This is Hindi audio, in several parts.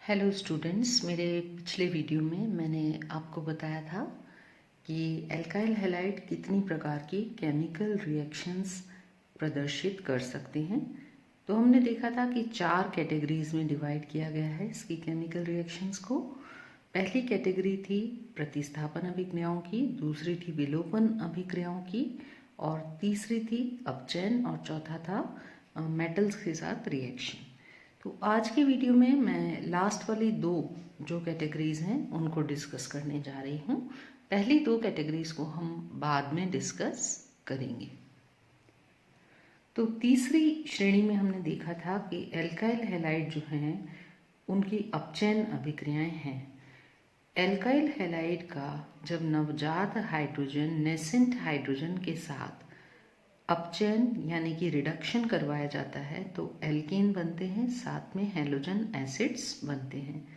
हेलो स्टूडेंट्स, मेरे पिछले वीडियो में मैंने आपको बताया था कि एल्काइल हैलाइड कितनी प्रकार की केमिकल रिएक्शंस प्रदर्शित कर सकते हैं। तो हमने देखा था कि 4 कैटेगरीज में डिवाइड किया गया है इसकी केमिकल रिएक्शंस को। पहली कैटेगरी थी प्रतिस्थापन अभिक्रियाओं की, दूसरी थी विलोपन अभिक्रियाओं की, और तीसरी थी अपचयन, और चौथा था मेटल्स के साथ रिएक्शन। तो आज की वीडियो में मैं लास्ट वाली 2 जो कैटेगरीज हैं उनको डिस्कस करने जा रही हूँ। पहली 2 कैटेगरीज को हम बाद में डिस्कस करेंगे। तो तीसरी श्रेणी में हमने देखा था कि एल्काइल हैलाइड जो हैं उनकी अपचयन अभिक्रियाएं हैं। एल्काइल हैलाइड का जब नवजात हाइड्रोजन नेसेंट हाइड्रोजन के साथ अपचयन यानी कि रिडक्शन करवाया जाता है तो एल्केन बनते हैं, साथ में हैलोजन एसिड्स बनते हैं।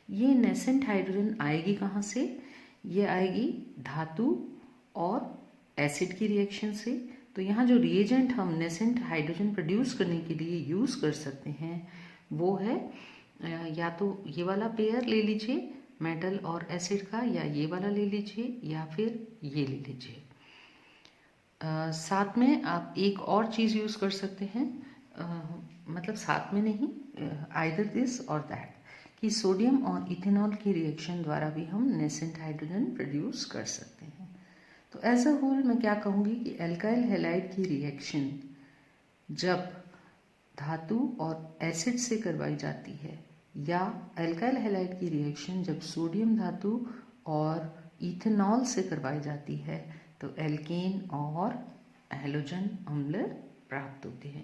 ये नेसेंट हाइड्रोजन आएगी कहाँ से? ये आएगी धातु और एसिड की रिएक्शन से। तो यहाँ जो रिएजेंट हम नेसेंट हाइड्रोजन प्रोड्यूस करने के लिए यूज़ कर सकते हैं वो है या तो ये वाला पेयर ले लीजिए मेटल और एसिड का, या ये वाला ले लीजिए, या फिर ये ले लीजिए। साथ में आप एक और चीज़ यूज़ कर सकते हैं, मतलब साथ में नहीं, आइदर दिस और दैट, कि सोडियम और इथेनॉल की रिएक्शन द्वारा भी हम नेसेंट हाइड्रोजन प्रोड्यूस कर सकते हैं। तो एज अ होल मैं क्या कहूँगी कि एल्काइल हैलाइड की रिएक्शन जब धातु और एसिड से करवाई जाती है, या एल्काइल हैलाइड की रिएक्शन जब सोडियम धातु और इथेनॉल से करवाई जाती है, तो एल्केन और हैलोजन अम्ल प्राप्त होते हैं।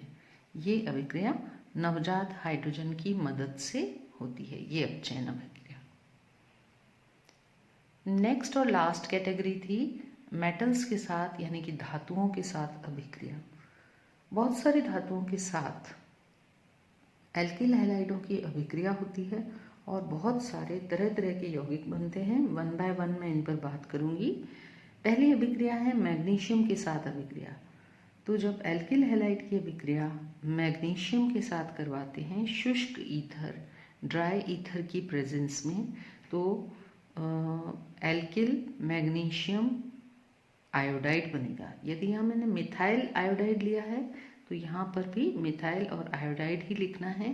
ये अभिक्रिया नवजात हाइड्रोजन की मदद से होती है, ये अपचयन अभिक्रिया। नेक्स्ट और लास्ट कैटेगरी थी मेटल्स के साथ यानी कि धातुओं के साथ अभिक्रिया। बहुत सारी धातुओं के साथ एल्किल हैलाइडों की अभिक्रिया होती है और बहुत सारे तरह तरह के यौगिक बनते हैं। 1 बाय 1 मैं इन पर बात करूंगी। पहली अभिक्रिया है मैग्नीशियम के साथ अभिक्रिया। तो जब एल्किल हैलाइड की अभिक्रिया मैग्नीशियम के साथ करवाते हैं शुष्क ईथर, ड्राई ईथर की प्रेजेंस में, तो एल्किल मैग्नीशियम आयोडाइड बनेगा। यदि यहाँ मैंने मिथाइल आयोडाइड लिया है तो यहाँ पर भी मिथाइल और आयोडाइड ही लिखना है।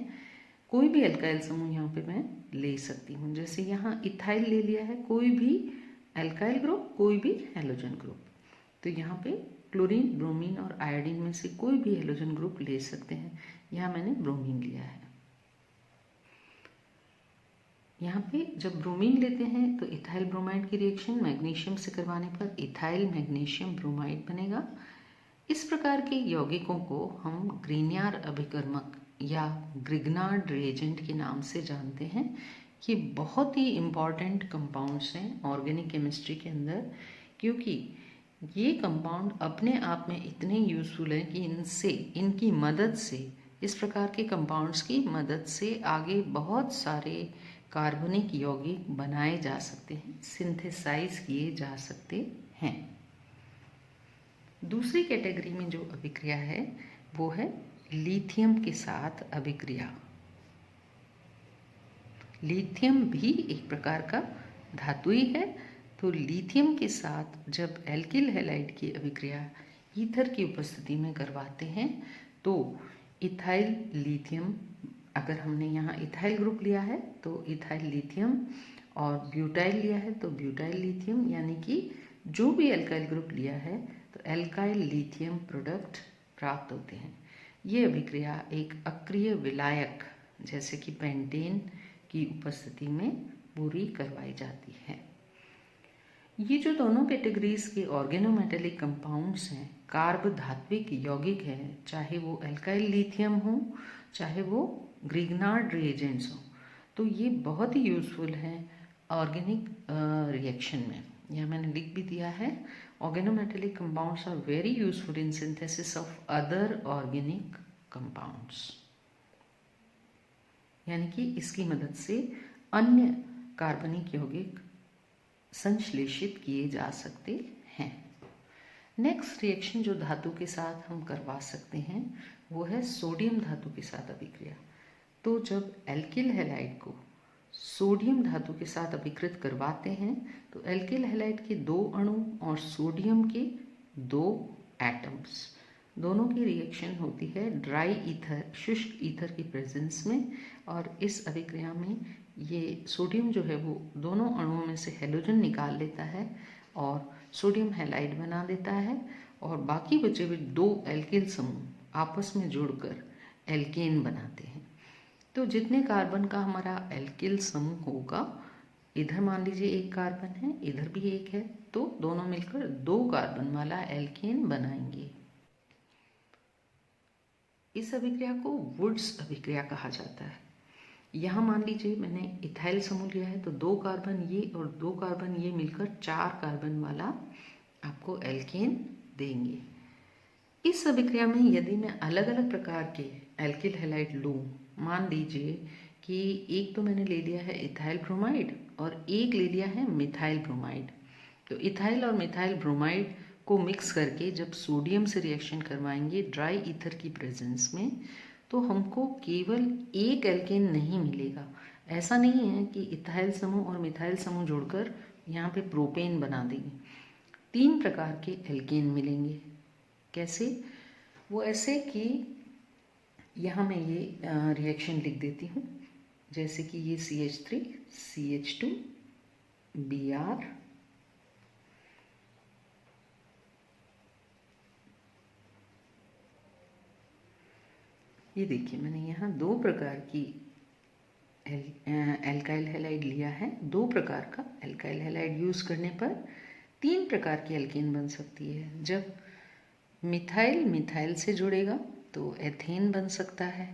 कोई भी एल्काइल समूह यहाँ पे मैं ले सकती हूँ, जैसे यहाँ इथाइल ले लिया है, कोई भी एल्काइल ग्रुप, कोई भी हैलोजन ग्रुप। तो यहाँ पे क्लोरीन, ब्रोमीन और आयोडीन में से कोई भी हैलोजन ग्रुप ले सकते हैं। यहाँ मैंने ब्रोमीन लिया है। यहाँ पे जब ब्रोमीन लेते हैं तो इथाइल ब्रोमाइड की रिएक्शन मैग्नीशियम से करवाने पर इथाइल मैग्नीशियम ब्रोमाइड बनेगा। इस प्रकार के यौगिकों को हम ग्रीनियर अभिकर्मक या ग्रिग्नार्ड रिएजेंट के नाम से जानते हैं। ये बहुत ही इम्पॉर्टेंट कंपाउंड्स हैं ऑर्गेनिक केमिस्ट्री के अंदर, क्योंकि ये कंपाउंड अपने आप में इतने यूज़फुल हैं कि इनसे, इनकी मदद से, इस प्रकार के कंपाउंड्स की मदद से आगे बहुत सारे कार्बनिक यौगिक बनाए जा सकते हैं, सिंथेसाइज किए जा सकते हैं। दूसरी कैटेगरी में जो अभिक्रिया है वो है लिथियम के साथ अभिक्रिया। लिथियम भी एक प्रकार का धातु ही है। तो लिथियम के साथ जब एल्किल हैलाइड की अभिक्रिया ईथर की उपस्थिति में करवाते हैं तो इथाइल लिथियम, अगर हमने यहाँ इथाइल ग्रुप लिया है तो इथाइल लिथियम, और ब्यूटाइल लिया है तो ब्यूटाइल लिथियम, यानी कि जो भी एल्काइल ग्रुप लिया है तो एल्काइल लिथियम प्रोडक्ट प्राप्त होते हैं। ये अभिक्रिया एक अक्रिय विलायक जैसे कि पेंटेन की उपस्थिति में पूरी करवाई जाती है। ये जो दोनों कैटेगरीज के ऑर्गेनोमेटेलिक कंपाउंड्स हैं, कार्ब धात्विक यौगिक हैं, चाहे वो एल्काइल लिथियम हो चाहे वो ग्रिग्नार्ड रिएजेंट्स हो, तो ये बहुत ही यूजफुल हैं ऑर्गेनिक रिएक्शन में। यह मैंने लिख भी दिया है, organometallic compounds are very useful in synthesis of other organic compounds, यानी कि इसकी मदद से अन्य कार्बनिक यौगिक संश्लेषित किए जा सकते हैं। नेक्स्ट रिएक्शन जो धातु के साथ हम करवा सकते हैं वो है सोडियम धातु के साथ अभिक्रिया। तो जब एल्किल हैलाइड को सोडियम धातु के साथ अभिकृत करवाते हैं तो एल्किल हैलाइड के 2 अणु और सोडियम के 2 एटम्स दोनों की रिएक्शन होती है ड्राई ईथर, शुष्क ईथर की प्रेजेंस में। और इस अभिक्रिया में ये सोडियम जो है वो दोनों अणुओं में से हैलोजन निकाल लेता है और सोडियम हैलाइड बना देता है, और बाकी बचे हुए 2 एल्किल समूह आपस में जुड़कर एल्केन बनाते हैं। तो जितने कार्बन का हमारा एल्किल समूह होगा, इधर मान लीजिए 1 कार्बन है, इधर भी 1 है, तो दोनों मिलकर 2 कार्बन वाला एल्केन बनाएंगे। इस अभिक्रिया को वुड्स अभिक्रिया कहा जाता है। यहाँ मान लीजिए मैंने इथाइल समूह लिया है, तो 2 कार्बन ये और 2 कार्बन ये मिलकर 4 कार्बन वाला आपको एल्केन देंगे। इस अभिक्रिया में यदि मैं अलग अलग प्रकार के एल्किल हैलाइड लूँ, मान लीजिए कि एक तो मैंने ले लिया है इथाइल ब्रोमाइड और एक ले लिया है मिथाइल ब्रोमाइड, तो इथाइल और मिथाइल ब्रोमाइड को मिक्स करके जब सोडियम से रिएक्शन करवाएंगे ड्राई ईथर की प्रेजेंस में, तो हमको केवल एक एल्केन नहीं मिलेगा। ऐसा नहीं है कि इथाइल समूह और मिथाइल समूह जोड़कर यहाँ पे प्रोपेन बना देंगे। 3 प्रकार के एल्केन मिलेंगे। कैसे? वो ऐसे कि यहाँ मैं ये रिएक्शन लिख देती हूँ, जैसे कि ये CH3 CH2 Br, ये देखिए मैंने यहाँ 2 प्रकार की एल्काइल हैलाइड लिया है। 2 प्रकार का एल्काइल हैलाइड यूज़ करने पर 3 प्रकार की एल्केन बन सकती है। जब मिथाइल मिथाइल से जुड़ेगा तो एथेन बन सकता है,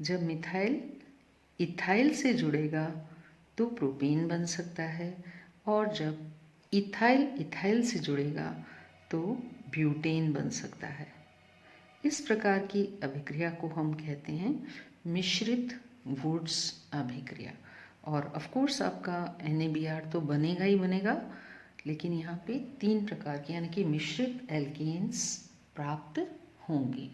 जब मिथाइल इथाइल से जुड़ेगा तो प्रोपेन बन सकता है, और जब इथाइल इथाइल से जुड़ेगा तो ब्यूटेन बन सकता है। इस प्रकार की अभिक्रिया को हम कहते हैं मिश्रित वुड्स अभिक्रिया। और ऑफ कोर्स आपका NaBr तो बनेगा ही बनेगा, लेकिन यहाँ पे 3 प्रकार के यानी कि मिश्रित एल्केन्स प्राप्त होंगे।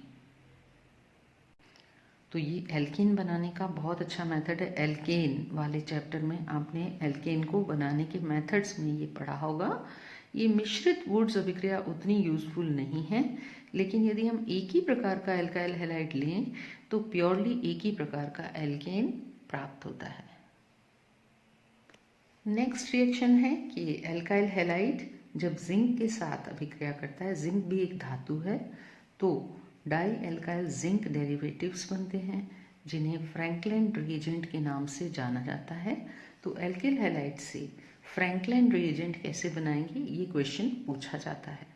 तो ये एल्केन बनाने का बहुत अच्छा मेथड है। एल्केन वाले चैप्टर में आपने एल्केन को बनाने के मेथड्स में ये पढ़ा होगा। ये मिश्रित वुड्स अभिक्रिया उतनी यूजफुल नहीं है, लेकिन यदि हम एक ही प्रकार का एल्काइल हैलाइड लें तो प्योरली एक ही प्रकार का एल्केन प्राप्त होता है। नेक्स्ट रिएक्शन है कि एल्काइल हैलाइड जब जिंक के साथ अभिक्रिया करता है, जिंक भी एक धातु है, तो डाई एल्काइल जिंक डेरिवेटिव्स बनते हैं जिन्हें फ्रैंकलिन रिएजेंट के नाम से जाना जाता है। तो एल्किल हैलाइड से फ्रैंकलिन रिएजेंट कैसे बनाएंगे, ये क्वेश्चन पूछा जाता है।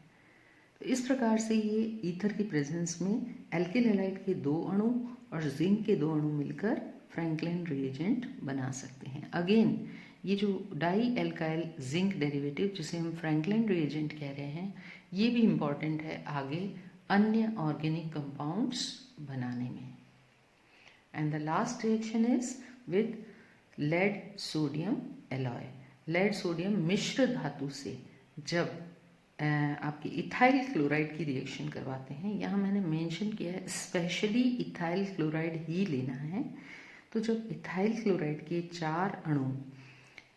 तो इस प्रकार से ये ईथर की प्रेजेंस में एल्किल हैलाइड के 2 अणु और जिंक के 2 अणु मिलकर फ्रैंकलिन रिएजेंट बना सकते हैं। अगेन ये जो डाई एल्काइल जिंक डेरिवेटिव जिसे हम फ्रैंकलिन रिएजेंट कह रहे हैं, ये भी इम्पॉर्टेंट है आगे अन्य ऑर्गेनिक कंपाउंड्स बनाने में। And the last reaction is with lead sodium alloy. Lead sodium मिश्र धातु से जब आपकी इथाइल क्लोराइड की रिएक्शन करवाते हैं, यहाँ मैंने मेंशन किया है स्पेशली इथाइल क्लोराइड ही लेना है। तो जब इथाइल क्लोराइड के 4 अणु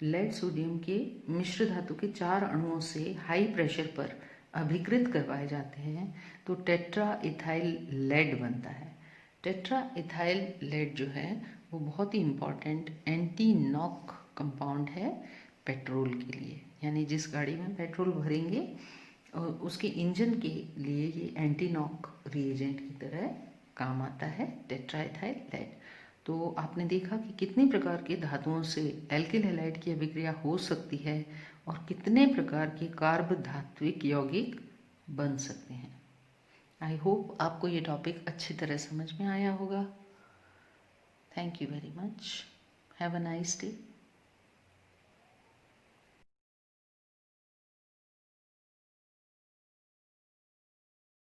लेड सोडियम के मिश्र धातु के 4 अणुओं से हाई प्रेशर पर अभिकृत करवाए जाते हैं तो टेट्रा इथाइल लेड बनता है। टेट्रा इथाइल लेड जो है वो बहुत ही इम्पॉर्टेंट एंटी नॉक कंपाउंड है पेट्रोल के लिए, यानी जिस गाड़ी में पेट्रोल भरेंगे उसके इंजन के लिए ये एंटी नॉक रिएजेंट की तरह काम आता है टेट्रा इथाइल लेड। तो आपने देखा कि कितने प्रकार के धातुओं से एल्किल हैलाइड की अभिक्रिया हो सकती है और कितने प्रकार के कार्ब धात्विक यौगिक बन सकते हैं। आई होप आपको ये टॉपिक अच्छी तरह समझ में आया होगा। Thank you very much. Have a nice day.